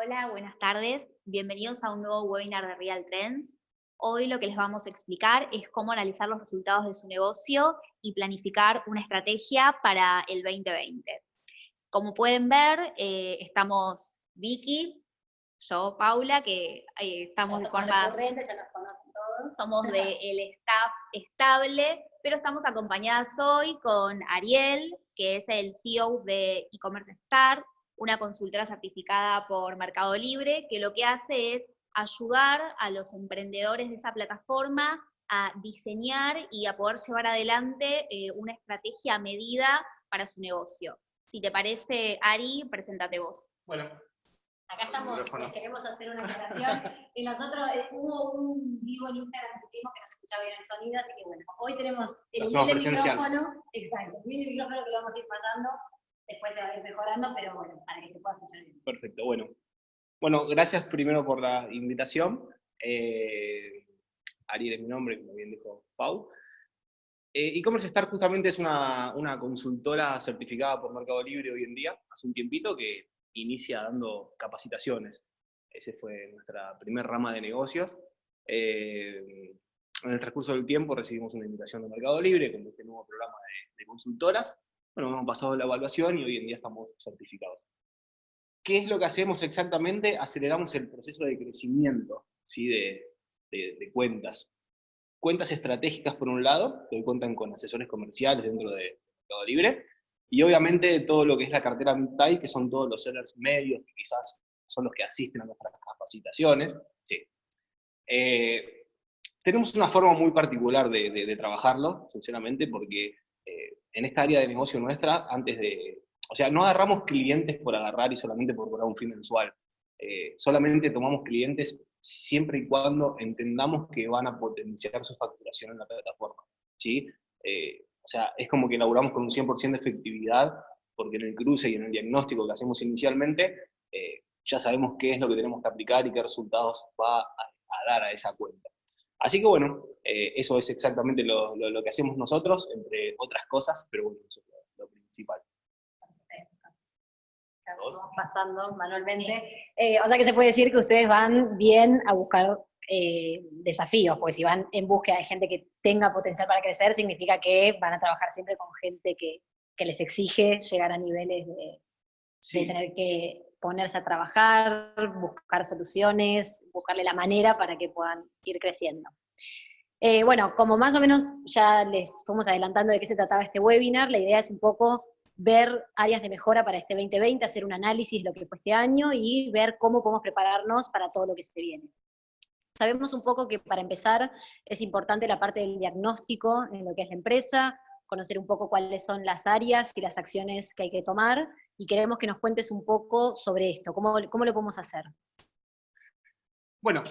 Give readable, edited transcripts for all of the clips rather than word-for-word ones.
Hola, buenas tardes. Bienvenidos a un nuevo webinar de Real Trends. Hoy lo que les vamos a explicar es cómo analizar los resultados de su negocio y planificar una estrategia para el 2020. Como pueden ver, estamos Vicky, yo, Paula, que estamos de forma... Ya nos conocen todos. Somos del staff estable, pero estamos acompañadas hoy con Ariel, que es el CEO de e-commerce Star, una consultora certificada por Mercado Libre, que lo que hace es ayudar a los emprendedores de esa plataforma a diseñar y a poder llevar adelante una estrategia a medida para su negocio. Si te parece, Ari, preséntate vos. Bueno, acá estamos, queremos hacer una aclaración. Y nosotros hubo un vivo en Instagram que hicimos que no se escuchaba bien el sonido, así que bueno, hoy tenemos el micrófono. Exacto, el micrófono que lo vamos a ir pasando. Después se va a ir mejorando, pero bueno, para que se pueda escuchar bien. Perfecto, bueno, gracias primero por la invitación. Ariel es mi nombre, como bien dijo Pau. E-commerce Star justamente es una consultora certificada por Mercado Libre hoy en día, hace un tiempito que inicia dando capacitaciones. Esa fue nuestra primera rama de negocios. En el transcurso del tiempo recibimos una invitación de Mercado Libre con este nuevo programa de consultoras. Bueno, hemos pasado la evaluación y hoy en día estamos certificados. ¿Qué es lo que hacemos exactamente? Aceleramos el proceso de crecimiento, ¿sí? de cuentas. Cuentas estratégicas por un lado, que hoy cuentan con asesores comerciales dentro de Mercado Libre, y obviamente todo lo que es la cartera mid-type, que son todos los sellers medios, que quizás son los que asisten a nuestras capacitaciones. Sí. Tenemos una forma muy particular de trabajarlo, sinceramente, porque en esta área de negocio nuestra, o sea, no agarramos clientes por agarrar y solamente por cobrar un fin mensual. Solamente tomamos clientes siempre y cuando entendamos que van a potenciar su facturación en la plataforma, ¿sí? O sea, es como que laburamos con un 100% de efectividad, porque en el cruce y en el diagnóstico que hacemos inicialmente, ya sabemos qué es lo que tenemos que aplicar y qué resultados va a dar a esa cuenta. Así que bueno, eso es exactamente lo que hacemos nosotros, entre otras cosas, pero bueno, eso es lo principal. Vamos pasando manualmente. O sea que se puede decir que ustedes van bien a buscar desafíos, porque si van en búsqueda de gente que tenga potencial para crecer, significa que van a trabajar siempre con gente que les exige llegar a niveles de tener que ponerse a trabajar, buscar soluciones, buscarle la manera para que puedan ir creciendo. Bueno, como más o menos ya les fuimos adelantando de qué se trataba este webinar, la idea es un poco ver áreas de mejora para este 2020, hacer un análisis de lo que fue este año y ver cómo podemos prepararnos para todo lo que se viene. Sabemos un poco que para empezar es importante la parte del diagnóstico en lo que es la empresa, conocer un poco cuáles son las áreas y las acciones que hay que tomar, y queremos que nos cuentes un poco sobre esto, cómo lo podemos hacer. Bueno,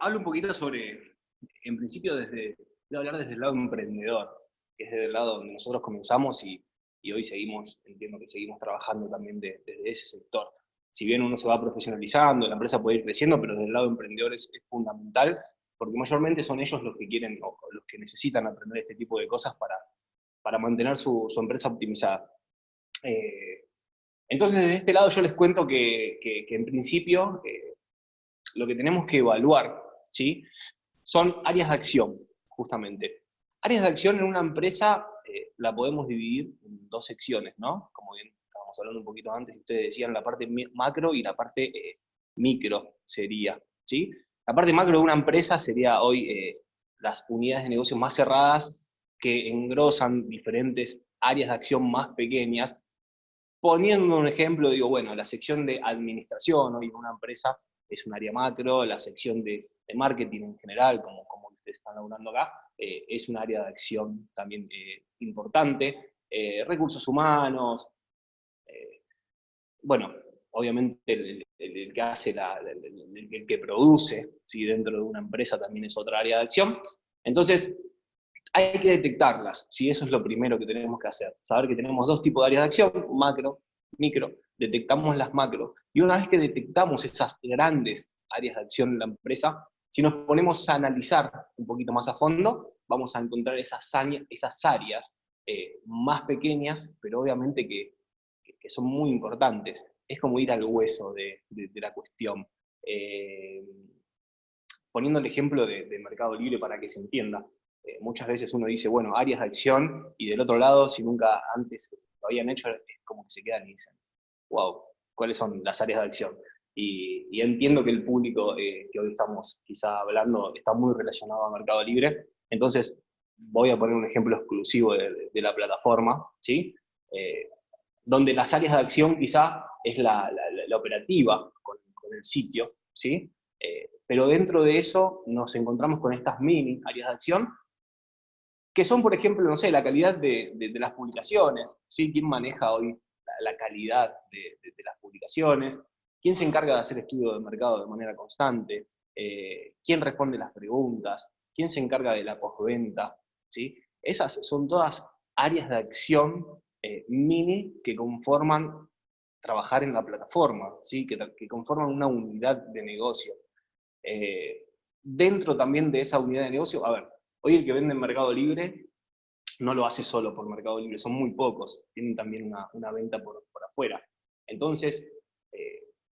hablo un poquito sobre, en principio voy a hablar desde el lado emprendedor, que es desde el lado donde nosotros comenzamos y hoy entiendo que seguimos trabajando también desde ese sector. Si bien uno se va profesionalizando, la empresa puede ir creciendo, pero desde el lado emprendedor es fundamental, porque mayormente son ellos los que quieren o los que necesitan aprender este tipo de cosas para mantener su empresa optimizada. Entonces, desde este lado yo les cuento que en principio lo que tenemos que evaluar, ¿sí? Son áreas de acción, justamente. Áreas de acción en una empresa la podemos dividir en dos secciones, ¿no? Como bien estábamos hablando un poquito antes, ustedes decían la parte macro y la parte micro sería, ¿sí? La parte macro de una empresa sería hoy las unidades de negocio más cerradas que engrosan diferentes áreas de acción más pequeñas. Poniendo un ejemplo, digo, bueno, la sección de administración hoy en una empresa es un área macro, la sección de marketing en general, como ustedes están laburando acá, es un área de acción también importante, recursos humanos, bueno, obviamente el que hace, el que produce, ¿sí? Dentro de una empresa también es otra área de acción. Entonces, hay que detectarlas, ¿sí? Eso es lo primero que tenemos que hacer, saber que tenemos dos tipos de áreas de acción, macro, micro, detectamos las macro, y una vez que detectamos esas grandes áreas de acción en la empresa, si nos ponemos a analizar un poquito más a fondo, vamos a encontrar esas áreas más pequeñas, pero obviamente que son muy importantes. es como ir al hueso de la cuestión. Poniendo el ejemplo de Mercado Libre para que se entienda, muchas veces uno dice, bueno, áreas de acción, y del otro lado, si nunca antes lo habían hecho, es como que se quedan y dicen, wow, ¿cuáles son las áreas de acción? Y entiendo que el público que hoy estamos quizá hablando está muy relacionado a Mercado Libre, entonces voy a poner un ejemplo exclusivo de la plataforma, ¿sí? Donde las áreas de acción quizá es la operativa con el sitio, ¿sí? Pero dentro de eso nos encontramos con estas mini áreas de acción, que son, por ejemplo, no sé, la calidad de las publicaciones, ¿sí? ¿Quién maneja hoy la calidad de las publicaciones? ¿Quién se encarga de hacer estudio de mercado de manera constante? ¿Quién responde las preguntas? ¿Quién se encarga de la postventa? ¿Sí? Esas son todas áreas de acción mini que conforman trabajar en la plataforma, ¿sí? Que conforman una unidad de negocio. Dentro también de esa unidad de negocio, a ver, hoy el que vende en Mercado Libre no lo hace solo por Mercado Libre, son muy pocos, tienen también una venta por afuera. Entonces,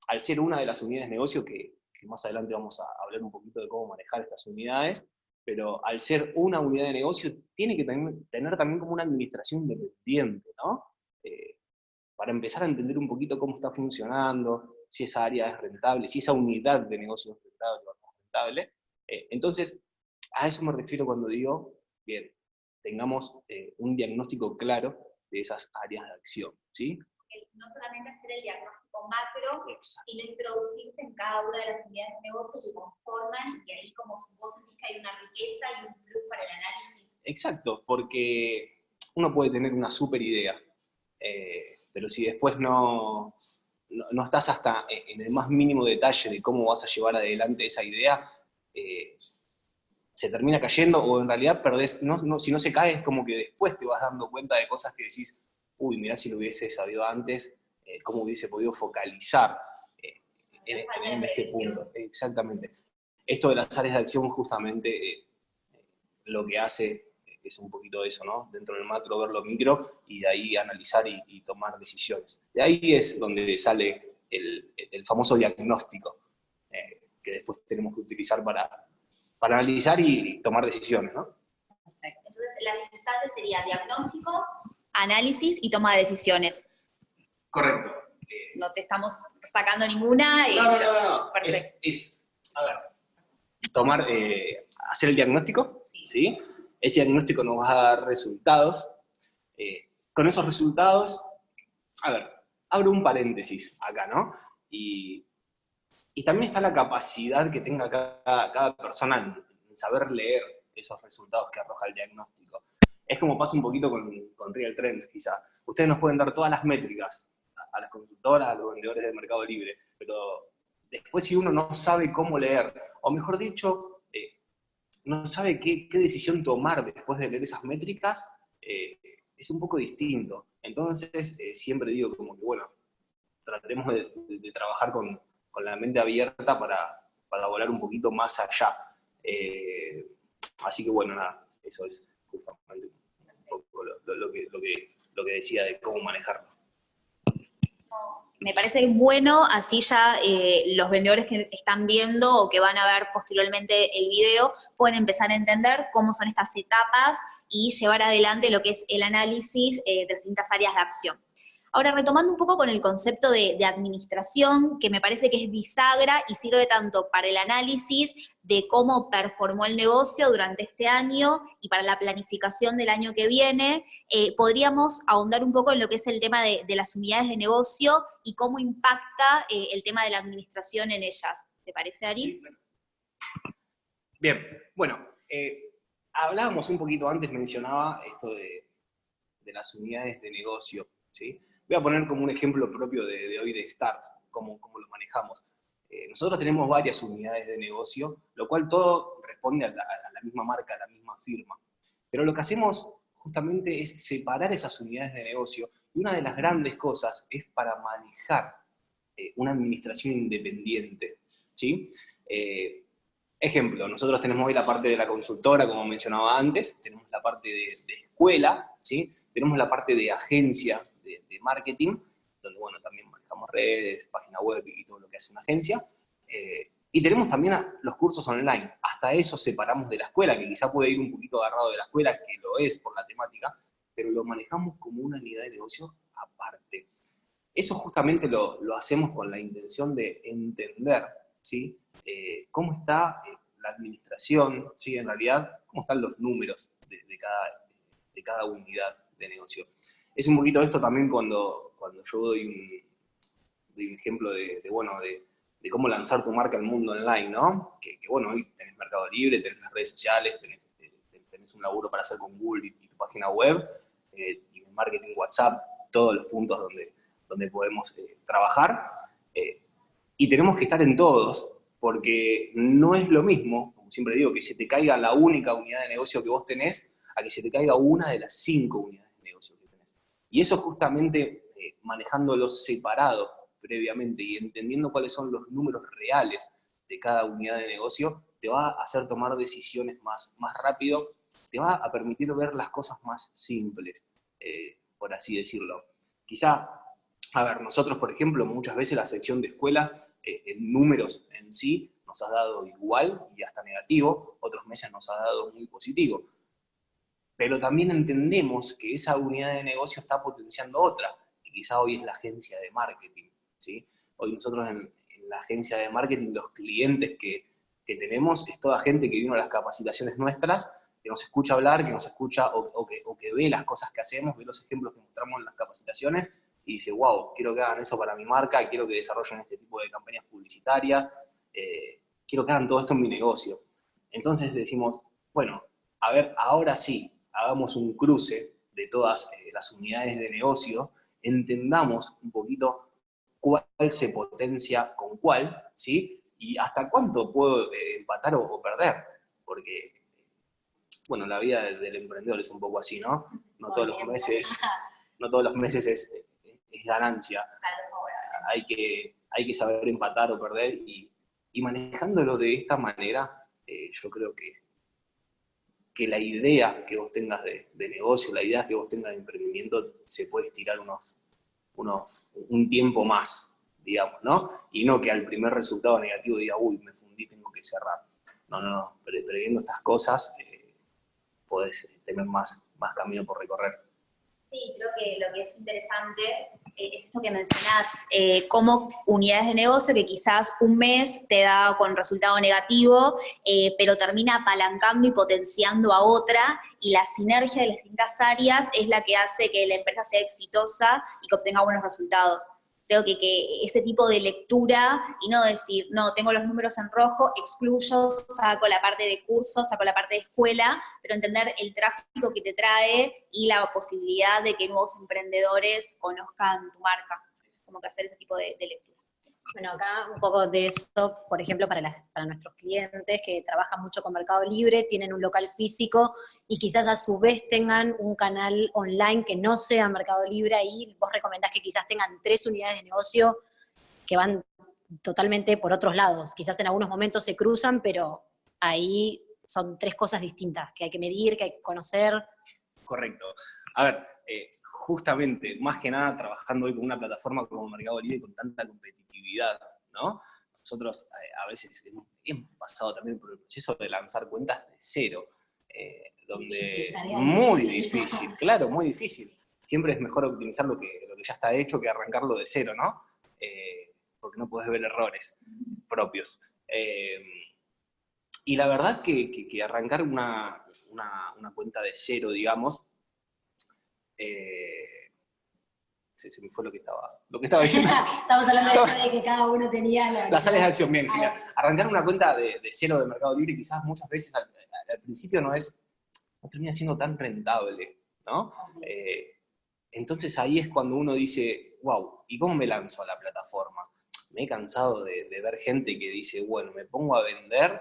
al ser una de las unidades de negocio, que más adelante vamos a hablar un poquito de cómo manejar estas unidades, pero al ser una unidad de negocio, tiene que tener también como una administración independiente, ¿no? Para empezar a entender un poquito cómo está funcionando, si esa área es rentable, si esa unidad de negocio es rentable o no es rentable. Entonces, a eso me refiero cuando digo, bien, tengamos un diagnóstico claro de esas áreas de acción, ¿sí? No solamente hacer el diagnóstico macro, Exacto. sino introducirse en cada una de las unidades de negocio que conforman, y ahí como vos sentís que hay una riqueza y un plus para el análisis. Exacto, porque uno puede tener una súper idea, pero si después no estás hasta en el más mínimo detalle de cómo vas a llevar adelante esa idea, se termina cayendo, o en realidad perdés, si no se cae, es como que después te vas dando cuenta de cosas que decís, uy, mirá si lo hubiese sabido antes, cómo hubiese podido focalizar en este punto. Exactamente. Esto de las áreas de acción justamente lo que hace es un poquito eso, ¿no? Dentro del macro ver lo micro y de ahí analizar y tomar decisiones. De ahí es donde sale el famoso diagnóstico, que después tenemos que utilizar para analizar y tomar decisiones, ¿no? Entonces, las instancias serían diagnóstico, análisis y toma de decisiones. Correcto. No te estamos sacando ninguna. No. Perfecto. A ver, tomar, hacer el diagnóstico, ¿sí? Ese diagnóstico nos va a dar resultados. Con esos resultados, a ver, abro un paréntesis acá, ¿no? Y también está la capacidad que tenga cada persona en saber leer esos resultados que arroja el diagnóstico. Es como pasa un poquito con Real Trends, quizá. Ustedes nos pueden dar todas las métricas a las consultoras, a los vendedores del Mercado Libre, pero después si uno no sabe cómo leer, o mejor dicho, no sabe qué decisión tomar después de leer esas métricas, es un poco distinto. Entonces, siempre digo como que, bueno, tratemos de trabajar con la mente abierta para volar un poquito más allá. Así que bueno, nada, eso es justamente un poco lo que decía de cómo manejarlo. Me parece bueno, así ya los vendedores que están viendo o que van a ver posteriormente el video pueden empezar a entender cómo son estas etapas y llevar adelante lo que es el análisis de distintas áreas de acción. Ahora, retomando un poco con el concepto de administración, que me parece que es bisagra y sirve tanto para el análisis de cómo performó el negocio durante este año y para la planificación del año que viene, podríamos ahondar un poco en lo que es el tema de las unidades de negocio y cómo impacta el tema de la administración en ellas. ¿Te parece, Ari? Sí. Bien, bueno, hablábamos un poquito antes, mencionaba esto de las unidades de negocio, ¿sí? Voy a poner como un ejemplo propio de hoy de Start, cómo lo manejamos. Nosotros tenemos varias unidades de negocio, lo cual todo responde a la misma marca, a la misma firma. Pero lo que hacemos justamente es separar esas unidades de negocio, y una de las grandes cosas es para manejar una administración independiente, ¿sí? Ejemplo, nosotros tenemos hoy la parte de la consultora, como mencionaba antes, tenemos la parte de escuela, ¿sí? Tenemos la parte de agencia de marketing, donde bueno, también manejamos trabajamos redes, página web y todo lo que hace una agencia. Y tenemos también los cursos online. Hasta eso separamos de la escuela, que quizá puede ir un poquito agarrado de la escuela, que lo es por la temática, pero lo manejamos como una unidad de negocio aparte. Eso justamente lo hacemos con la intención de entender, ¿sí? Cómo está la administración, ¿sí? En realidad, cómo están los números de cada unidad de negocio. Es un poquito esto también cuando yo doy un ejemplo de cómo lanzar tu marca al mundo online, ¿no? Que bueno, hoy tenés Mercado Libre, tenés las redes sociales, tenés un laburo para hacer con Google y tu página web, y el marketing, WhatsApp, todos los puntos donde podemos trabajar. Y tenemos que estar en todos, porque no es lo mismo, como siempre digo, que se te caiga la única unidad de negocio que vos tenés, a que se te caiga una de las 5 unidades de negocio que tenés. Y eso justamente manejándolos separado previamente y entendiendo cuáles son los números reales de cada unidad de negocio, te va a hacer tomar decisiones más rápido, te va a permitir ver las cosas más simples, por así decirlo. Quizá, a ver, nosotros, por ejemplo, muchas veces la sección de escuelas, en números en sí, nos ha dado igual y hasta negativo, otros meses nos ha dado muy positivo. Pero también entendemos que esa unidad de negocio está potenciando otra, que quizá hoy es la agencia de marketing, ¿sí? Hoy nosotros en la agencia de marketing, los clientes que tenemos es toda gente que vino a las capacitaciones nuestras, que nos escucha hablar, que nos escucha o que ve las cosas que hacemos, ve los ejemplos que mostramos en las capacitaciones y dice, wow, quiero que hagan eso para mi marca, quiero que desarrollen este tipo de campañas publicitarias, quiero que hagan todo esto en mi negocio. Entonces decimos, bueno, a ver, ahora sí, hagamos un cruce de todas las unidades de negocio, entendamos un poquito cuál se potencia con cuál, ¿sí? Y hasta cuánto puedo empatar o perder, porque, bueno, la vida del emprendedor es un poco así, ¿no? No todos los meses es ganancia. Hay que saber empatar o perder y manejándolo de esta manera, yo creo que la idea que vos tengas de negocio, la idea que vos tengas de emprendimiento, se puede estirar un tiempo más, digamos, ¿no? Y no que al primer resultado negativo diga, uy, me fundí, tengo que cerrar. No, previendo estas cosas, podés tener más camino por recorrer. Sí, creo que lo que es interesante es esto que mencionás, como unidades de negocio que quizás un mes te da con resultado negativo, pero termina apalancando y potenciando a otra, y la sinergia de las distintas áreas es la que hace que la empresa sea exitosa y que obtenga buenos resultados. Creo que ese tipo de lectura, y no decir, no, tengo los números en rojo, excluyo, saco la parte de cursos, saco la parte de escuela, pero entender el tráfico que te trae y la posibilidad de que nuevos emprendedores conozcan tu marca. Como que hacer ese tipo de lectura. Bueno, acá un poco de eso, por ejemplo, para nuestros clientes que trabajan mucho con Mercado Libre, tienen un local físico y quizás a su vez tengan un canal online que no sea Mercado Libre, ahí vos recomendás que quizás tengan 3 unidades de negocio que van totalmente por otros lados. Quizás en algunos momentos se cruzan, pero ahí son 3 cosas distintas que hay que medir, que hay que conocer. Correcto. A ver, justamente, más que nada, trabajando hoy con una plataforma como Mercado Libre con tanta competitividad, ¿no? Nosotros a veces hemos pasado también por el proceso de lanzar cuentas de cero, donde muy difícil, claro, muy difícil. Siempre es mejor optimizar lo que ya está hecho que arrancarlo de cero, ¿no? Porque no podés ver errores propios. Y la verdad que arrancar una cuenta de cero, digamos, se me fue lo que estaba diciendo. Estamos hablando de esto de que cada uno tenía las áreas de acción, bien, genial. Arrancar una cuenta de cero de Mercado Libre quizás muchas veces al principio no termina siendo tan rentable, ¿no? Entonces ahí es cuando uno dice, wow, ¿y cómo me lanzo a la plataforma? Me he cansado de ver gente que dice, bueno, me pongo a vender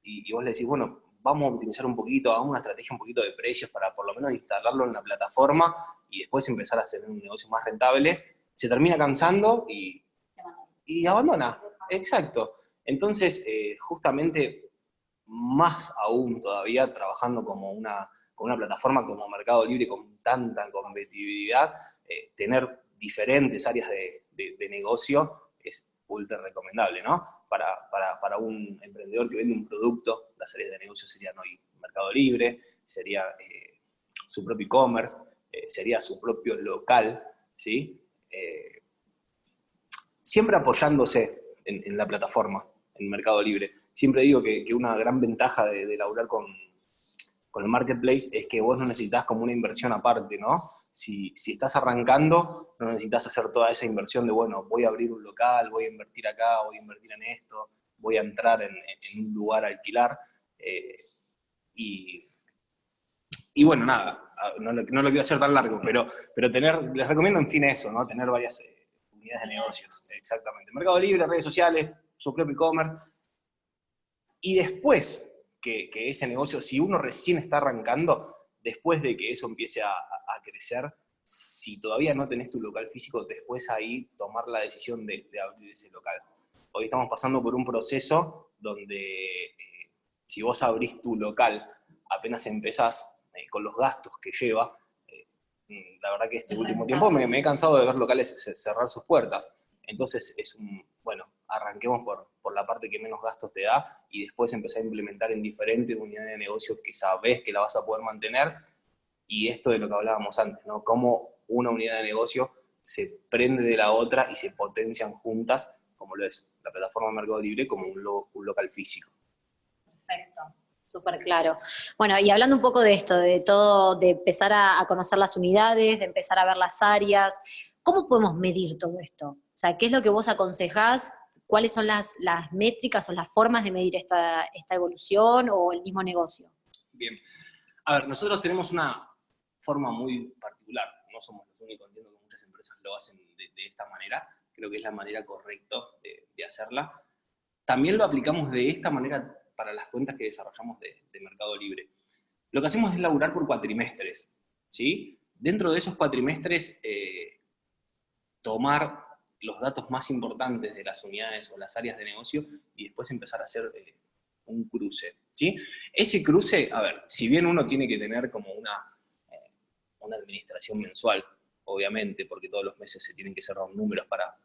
y vos le decís, bueno, vamos a optimizar un poquito, hagamos una estrategia un poquito de precios para por lo menos instalarlo en la plataforma y después empezar a hacer un negocio más rentable, se termina cansando y abandona. Exacto. Entonces, justamente, más aún todavía, trabajando con una plataforma como Mercado Libre con tanta competitividad, tener diferentes áreas de de negocio es ultra recomendable, ¿no? Para un emprendedor que vende un producto, las áreas de negocio serían hoy Mercado Libre, sería su propio e-commerce, sería su propio local, ¿sí? Siempre apoyándose en la plataforma, en Mercado Libre. Siempre digo que una gran ventaja de laburar con el marketplace es que vos no necesitas como una inversión aparte, ¿no? Si estás arrancando, no necesitas hacer toda esa inversión de, bueno, voy a abrir un local, voy a invertir acá, voy a invertir en esto, voy a entrar en un lugar a alquilar. Y bueno, nada, no lo quiero hacer tan largo, pero les recomiendo en fin eso, ¿no? Tener varias unidades de negocios, exactamente. Mercado Libre, redes sociales, su propio e-commerce. Y después que ese negocio, si uno recién está arrancando, después de que eso empiece a crecer, si todavía no tenés tu local físico, después ahí tomar la decisión de abrir ese local. Hoy estamos pasando por un proceso donde si vos abrís tu local, apenas empezás con los gastos que lleva, la verdad que este último tiempo me he cansado de ver locales cerrar sus puertas. Entonces bueno, arranquemos por la parte que menos gastos te da y después empezar a implementar en diferentes unidades de negocio que sabés que la vas a poder mantener. Y esto de lo que hablábamos antes, ¿no? Cómo una unidad de negocio se prende de la otra y se potencian juntas, como lo es la plataforma Mercado Libre, como un local físico. Perfecto, súper claro. Bueno, y hablando un poco de esto, de todo, de empezar a conocer las unidades, de empezar a ver las áreas, ¿cómo podemos medir todo esto? O sea, ¿qué es lo que vos aconsejás? ¿Cuáles son las métricas o las formas de medir esta evolución o el mismo negocio? Bien. A ver, nosotros tenemos una forma muy particular. No somos los únicos, entiendo que muchas empresas lo hacen de esta manera. Creo que es la manera correcta de hacerla. También lo aplicamos de esta manera para las cuentas que desarrollamos de Mercado Libre. Lo que hacemos es laburar por cuatrimestres, ¿sí? Dentro de esos cuatrimestres, tomar los datos más importantes de las unidades o las áreas de negocio y después empezar a hacer un cruce, ¿sí? Ese cruce, a ver, si bien uno tiene que tener como una administración mensual, obviamente, porque todos los meses se tienen que cerrar números para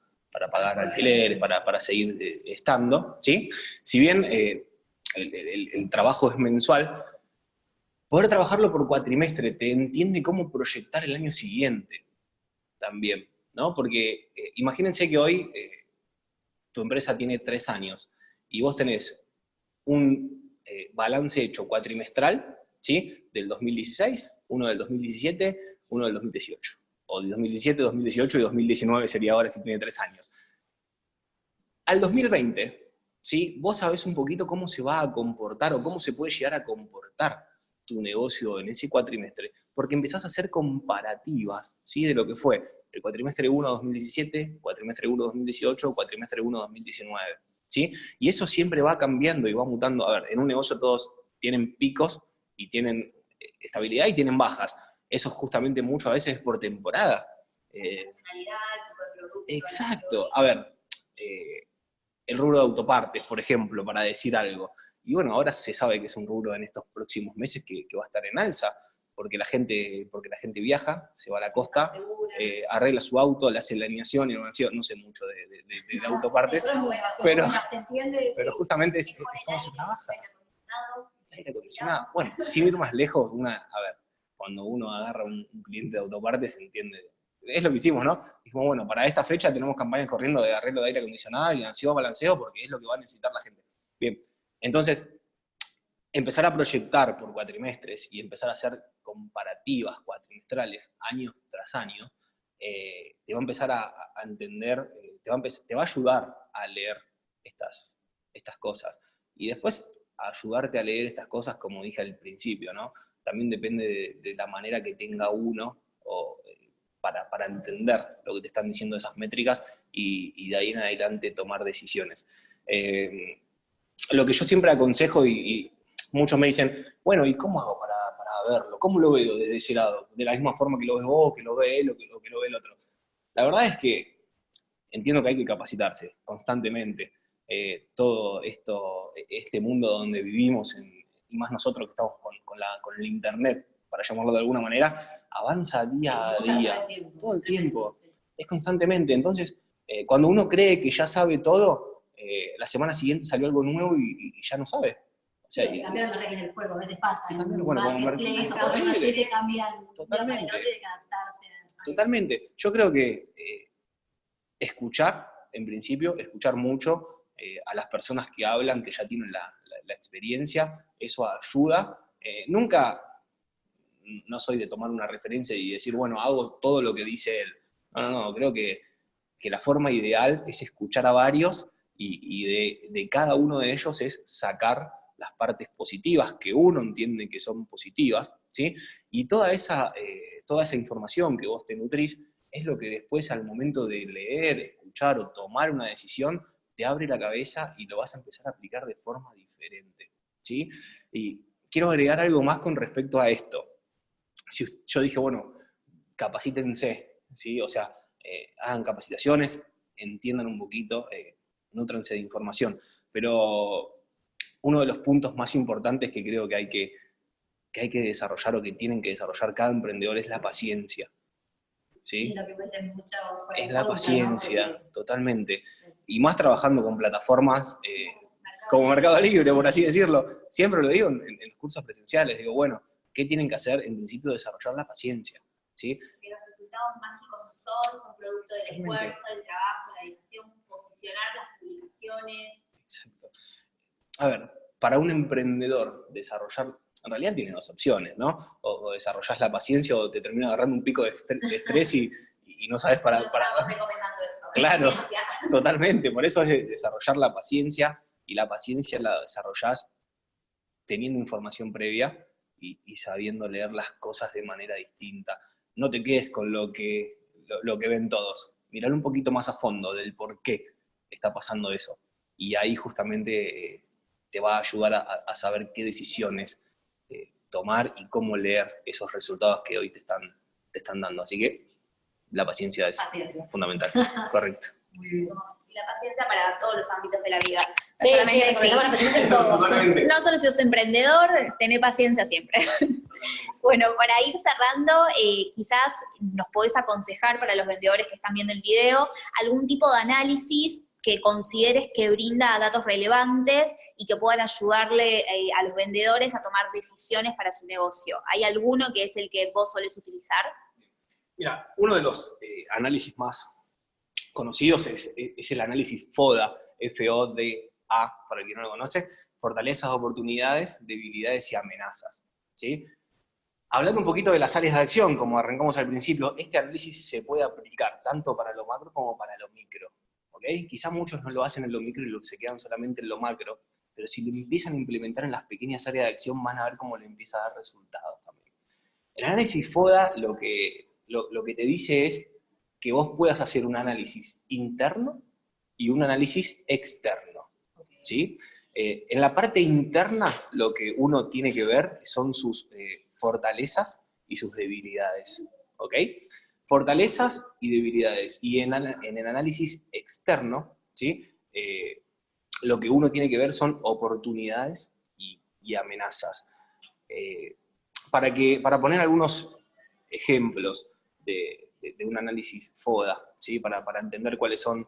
pagar alquileres, para seguir estando, ¿sí? Si bien el trabajo es mensual, poder trabajarlo por cuatrimestre te entiende cómo proyectar el año siguiente también, ¿no? Porque imagínense que hoy tu empresa tiene 3 años y vos tenés un balance hecho cuatrimestral, ¿sí? Del 2016, uno del 2017, uno del 2018. O del 2017, 2018 y 2019 sería ahora si tiene 3 años. Al 2020, ¿sí? Vos sabés un poquito cómo se va a comportar o cómo se puede llegar a comportar tu negocio en ese cuatrimestre, porque empezás a hacer comparativas, ¿sí? De lo que fue el cuatrimestre 1 2017, cuatrimestre 1 2018, cuatrimestre 1 2019, ¿sí? Y eso siempre va cambiando y va mutando. A ver, en un negocio todos tienen picos y tienen estabilidad y tienen bajas. Eso justamente mucho a veces es por temporada. Exacto. A ver, el rubro de autopartes, por ejemplo, para decir algo. Y bueno, ahora se sabe que es un rubro en estos próximos meses que va a estar en alza, porque la gente viaja, se va a la costa, arregla su auto, le hace la alineación y no sé mucho de autopartes, pero justamente es cómo se trabaja. Aire acondicionado. Bueno, sin ir más lejos, a ver, cuando uno agarra un cliente de autopartes se entiende. Es lo que hicimos, ¿no? Dijimos, bueno, para esta fecha tenemos campañas corriendo de arreglo de aire acondicionado, alineación, balanceo, porque es lo que va a necesitar la gente. Bien, entonces, empezar a proyectar por cuatrimestres y empezar a hacer comparativas cuatrimestrales año tras año, te va a empezar a entender, te va a ayudar a leer estas cosas. Y después, ayudarte a leer estas cosas, como dije al principio, ¿no? También depende de la manera que tenga uno para entender lo que te están diciendo esas métricas y de ahí en adelante tomar decisiones. Lo que yo siempre aconsejo, y muchos me dicen, bueno, ¿y cómo hago para verlo? ¿Cómo lo veo desde ese lado? De la misma forma que lo ves vos, que lo ve él o que lo ve el otro. La verdad es que entiendo que hay que capacitarse constantemente. Todo este mundo donde vivimos, y más nosotros que estamos con el internet, para llamarlo de alguna manera, avanza día a día, todo el tiempo, es constantemente. Entonces, Cuando uno cree que ya sabe todo, la semana siguiente salió algo nuevo y ya no sabe. O sea, sí, cambiaron las reglas del juego, a veces pasa. Bueno, como Marketplace o cosas así que cambian. Totalmente. Tiene que adaptarse a Totalmente. Yo creo que escuchar, en principio, escuchar mucho a las personas que hablan, que ya tienen la experiencia, eso ayuda. Nunca, no soy de tomar una referencia y decir, bueno, hago todo lo que dice él. No, creo que la forma ideal es escuchar a varios y de cada uno de ellos es sacar las partes positivas que uno entiende que son positivas, ¿sí? Y toda esa información que vos te nutrís es lo que después al momento de leer, escuchar o tomar una decisión, te abre la cabeza y lo vas a empezar a aplicar de forma diferente, ¿sí? Y quiero agregar algo más con respecto a esto. Si yo dije, bueno, capacítense, ¿sí? O sea, hagan capacitaciones, entiendan un poquito, nútranse de información, pero uno de los puntos más importantes que creo que hay que desarrollar o que tienen que desarrollar cada emprendedor es la paciencia. ¿Sí? Y lo que puede ser mucho es la paciencia, ¿no? Totalmente. Y más trabajando con plataformas como Mercado Libre, por así decirlo. Siempre lo digo en los cursos presenciales, digo, bueno, ¿qué tienen que hacer? En principio, desarrollar la paciencia, ¿sí? Que los resultados mágicos no son producto del esfuerzo, del trabajo, la dedicación, posicionar las publicaciones. Exacto. A ver, para un emprendedor desarrollar, en realidad tiene dos opciones, ¿no? O desarrollás la paciencia o te termina agarrando un pico de estrés y no sabes para... No estamos recomendando eso. Claro, totalmente. Por eso es desarrollar la paciencia, y la paciencia la desarrollás teniendo información previa y sabiendo leer las cosas de manera distinta. No te quedes con lo que ven todos. Mirá un poquito más a fondo del por qué está pasando eso. Y ahí justamente te va a ayudar a saber qué decisiones tomar y cómo leer esos resultados que hoy te están dando. Así que la paciencia es fundamental. Correcto. Muy bien. Y la paciencia para todos los ámbitos de la vida. Sí, solamente sí, la paciencia en todo. No solo si sos emprendedor, tené paciencia siempre. Bueno, para ir cerrando, quizás nos podés aconsejar para los vendedores que están viendo el video algún tipo de análisis que consideres que brinda datos relevantes y que puedan ayudarle a los vendedores a tomar decisiones para su negocio. ¿Hay alguno que es el que vos solés utilizar? Mira, uno de los análisis más conocidos es el análisis FODA, F-O-D-A, para el que no lo conoce, fortalezas, oportunidades, debilidades y amenazas, ¿sí? Hablando un poquito de las áreas de acción, como arrancamos al principio, este análisis se puede aplicar tanto para lo macro como para lo micro, ¿ok? Quizás muchos no lo hacen en lo micro y se quedan solamente en lo macro, pero si lo empiezan a implementar en las pequeñas áreas de acción, van a ver cómo le empieza a dar resultados también. El análisis FODA lo que te dice es que vos puedas hacer un análisis interno y un análisis externo, ¿sí? En la parte interna, lo que uno tiene que ver son sus fortalezas y sus debilidades, ¿ok? Fortalezas y debilidades. Y en el análisis externo, ¿sí? Lo que uno tiene que ver son oportunidades y amenazas. Para poner algunos ejemplos de un análisis FODA, ¿sí? Para entender cuáles son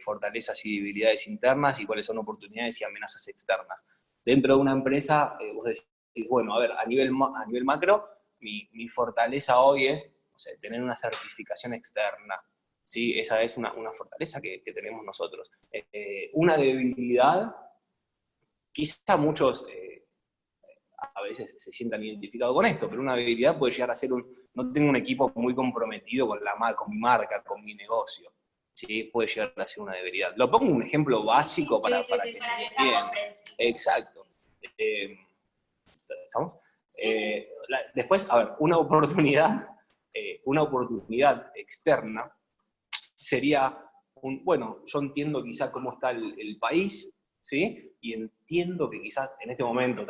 fortalezas y debilidades internas y cuáles son oportunidades y amenazas externas. Dentro de una empresa, vos decís, bueno, a ver, a nivel macro, mi fortaleza hoy es, o sea, tener una certificación externa, ¿sí? Esa es una fortaleza que tenemos nosotros. Una debilidad, quizá muchos a veces se sientan identificados con esto, pero una debilidad puede llegar a ser no tengo un equipo muy comprometido con mi marca, con mi negocio. ¿Sí? Puede llegar a ser una debilidad. Lo pongo un ejemplo básico para que se entienda. Exacto. ¿Estamos? Después, a ver, una oportunidad externa sería bueno, yo entiendo quizás cómo está el país, ¿sí? Y entiendo que quizás en este momento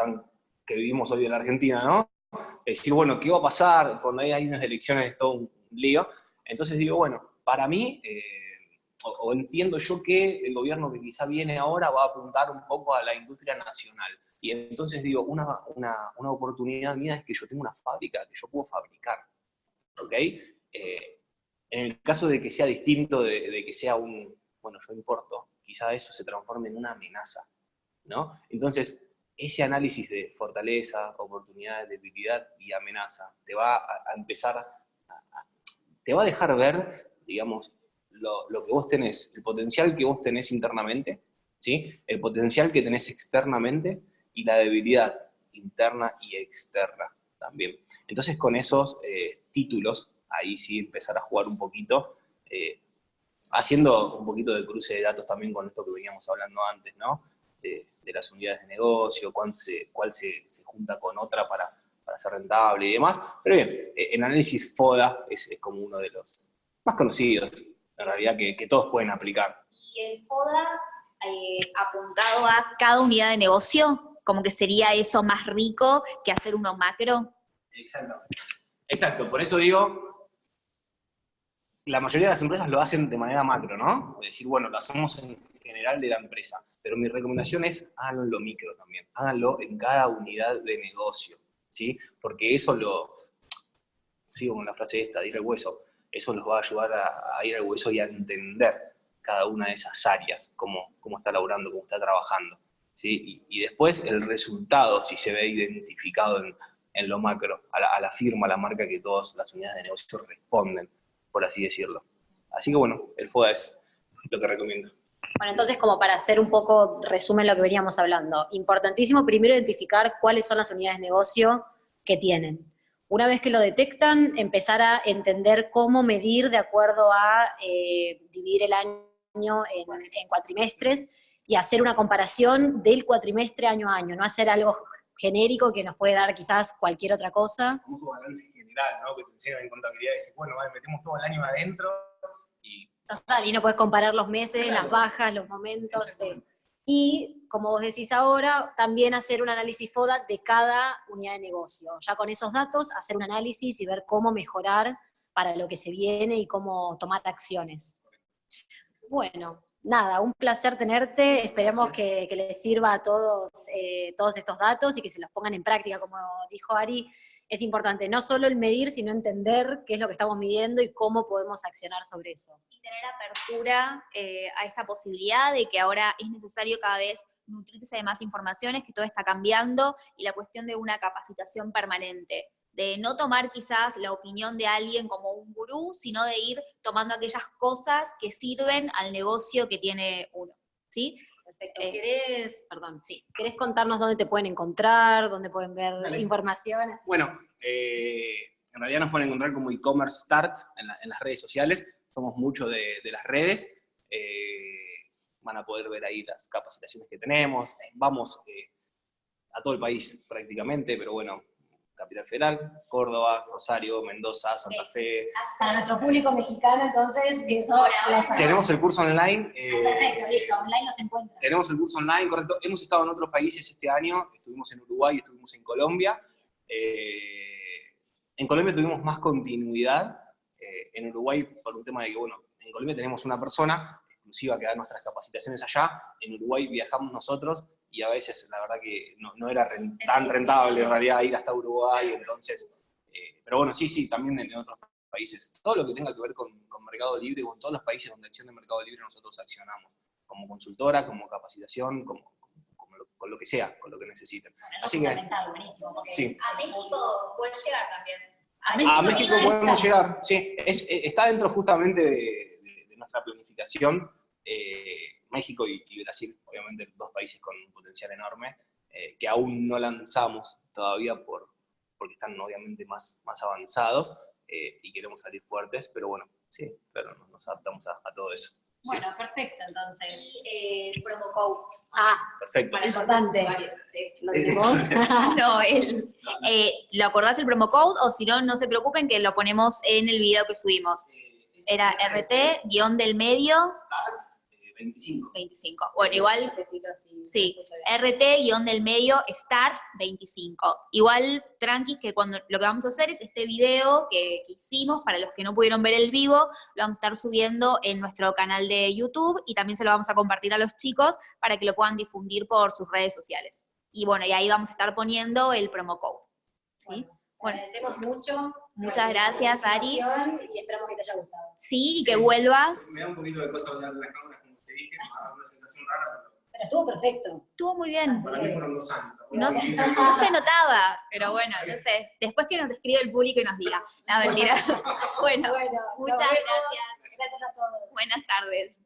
que vivimos hoy en la Argentina, ¿no? Es decir, bueno, ¿qué va a pasar cuando hay unas elecciones? Todo un lío. Entonces digo, bueno, para mí, o entiendo yo que el gobierno que quizá viene ahora va a apuntar un poco a la industria nacional. Y entonces digo, una oportunidad mía es que yo tengo una fábrica, que yo puedo fabricar, ¿ok? En el caso de que sea distinto, de que sea bueno, yo importo, quizá eso se transforme en una amenaza, ¿no? Entonces, ese análisis de fortaleza, oportunidad, debilidad y amenaza te va a empezar, te va a dejar ver, digamos, lo que vos tenés, el potencial que vos tenés internamente, ¿sí? El potencial que tenés externamente y la debilidad interna y externa también. Entonces, con esos títulos, ahí sí empezar a jugar un poquito, haciendo un poquito de cruce de datos también con esto que veníamos hablando antes, ¿no? De las unidades de negocio, cuál se junta con otra para ser rentable y demás. Pero bien, el análisis FODA es como uno de los más conocidos, en realidad, que todos pueden aplicar. Y el FODA apuntado a cada unidad de negocio, como que sería eso más rico que hacer uno macro. Exacto, por eso digo, la mayoría de las empresas lo hacen de manera macro, ¿no? Es decir, bueno, lo hacemos en general de la empresa, pero mi recomendación es háganlo en lo micro también, háganlo en cada unidad de negocio, ¿sí? Porque eso sigo con la frase esta, de ir al hueso, eso los va a ayudar a ir al hueso y a entender cada una de esas áreas, cómo está laburando, cómo está trabajando, ¿sí? Y después el resultado, si se ve identificado en lo macro, a la firma, a la marca que todas las unidades de negocio responden, por así decirlo. Así que bueno, el FODA es lo que recomiendo. Bueno, entonces, como para hacer un poco resumen lo que veníamos hablando, importantísimo primero identificar cuáles son las unidades de negocio que tienen. Una vez que lo detectan, empezar a entender cómo medir de acuerdo a dividir el año en cuatrimestres y hacer una comparación del cuatrimestre año a año, no hacer algo genérico que nos puede dar quizás cualquier otra cosa. Un balance general, ¿no? Que te enseñan en contabilidad y dices, bueno, vale, metemos todo el año adentro y... Total, y no puedes comparar los meses, claro, las bajas, los momentos. Y, como vos decís ahora, también hacer un análisis FODA de cada unidad de negocio. Ya con esos datos, hacer un análisis y ver cómo mejorar para lo que se viene y cómo tomar acciones. Bueno, nada, un placer tenerte. Esperemos que les sirva a todos, todos estos datos y que se los pongan en práctica, como dijo Ari. Es importante no solo el medir, sino entender qué es lo que estamos midiendo y cómo podemos accionar sobre eso. Y tener apertura a esta posibilidad de que ahora es necesario cada vez nutrirse de más informaciones, que todo está cambiando, y la cuestión de una capacitación permanente, de no tomar quizás la opinión de alguien como un gurú, sino de ir tomando aquellas cosas que sirven al negocio que tiene uno, ¿sí? Perfecto. ¿Querés contarnos dónde te pueden encontrar, dónde pueden ver informaciones? Bueno, en realidad nos pueden encontrar como e-commerce start en las redes sociales. Somos mucho de las redes. Van a poder ver ahí las capacitaciones que tenemos. Vamos a todo el país prácticamente, pero bueno, Capital Federal, Córdoba, Rosario, Mendoza, Santa Fe. Para nuestro público mexicano, entonces, eso tenemos el curso online. Perfecto, listo, online los encuentran. Tenemos el curso online, correcto. Hemos estado en otros países este año, estuvimos en Uruguay, estuvimos en Colombia. En Colombia tuvimos más continuidad. En Uruguay, por un tema de que, bueno, en Colombia tenemos una persona exclusiva que da nuestras capacitaciones allá. En Uruguay viajamos nosotros, y a veces la verdad que no era tan rentable en realidad ir hasta Uruguay, entonces, pero bueno, sí, también en otros países. Todo lo que tenga que ver con Mercado Libre, o en todos los países donde acción de Mercado Libre nosotros accionamos, como consultora, como capacitación, con lo que sea, con lo que necesiten. Bueno, así que, buenísimo, porque sí. A México puede llegar también. A México podemos llegar, sí. Está dentro justamente de nuestra planificación. México y Brasil, obviamente dos países con un potencial enorme, que aún no lanzamos todavía porque están obviamente más avanzados y queremos salir fuertes, pero bueno, sí, claro, nos adaptamos a todo eso. Bueno, sí. Perfecto, entonces. El promo code. Perfecto. Para importante. Sí. ¿Lo tenemos? No, ¿lo acordás el promo code? O si no, no se preocupen que lo ponemos en el video que subimos. Era RT-del-medio. 25. Bueno, igual, sí, RT-del-medio start 25. Igual, tranqui, que lo que vamos a hacer es este video que hicimos, para los que no pudieron ver el vivo, lo vamos a estar subiendo en nuestro canal de YouTube, y también se lo vamos a compartir a los chicos para que lo puedan difundir por sus redes sociales. Y bueno, y ahí vamos a estar poniendo el promo code. ¿Sí? Bueno, Bueno, agradecemos mucho. muchas gracias, Ari. Y esperamos que te haya gustado. Sí, y que vuelvas. Me da un poquito de cosa hablar de las cámaras, como te dije, me da una sensación rara, Pero estuvo perfecto. Estuvo muy bien. pero para mí fueron 2 años. No, no se notaba, pero bueno, no sé. Después que nos escriba el público y nos diga. No, mentira. Bueno, Bueno, muchas nos vemos. gracias. Gracias a todos. Buenas tardes.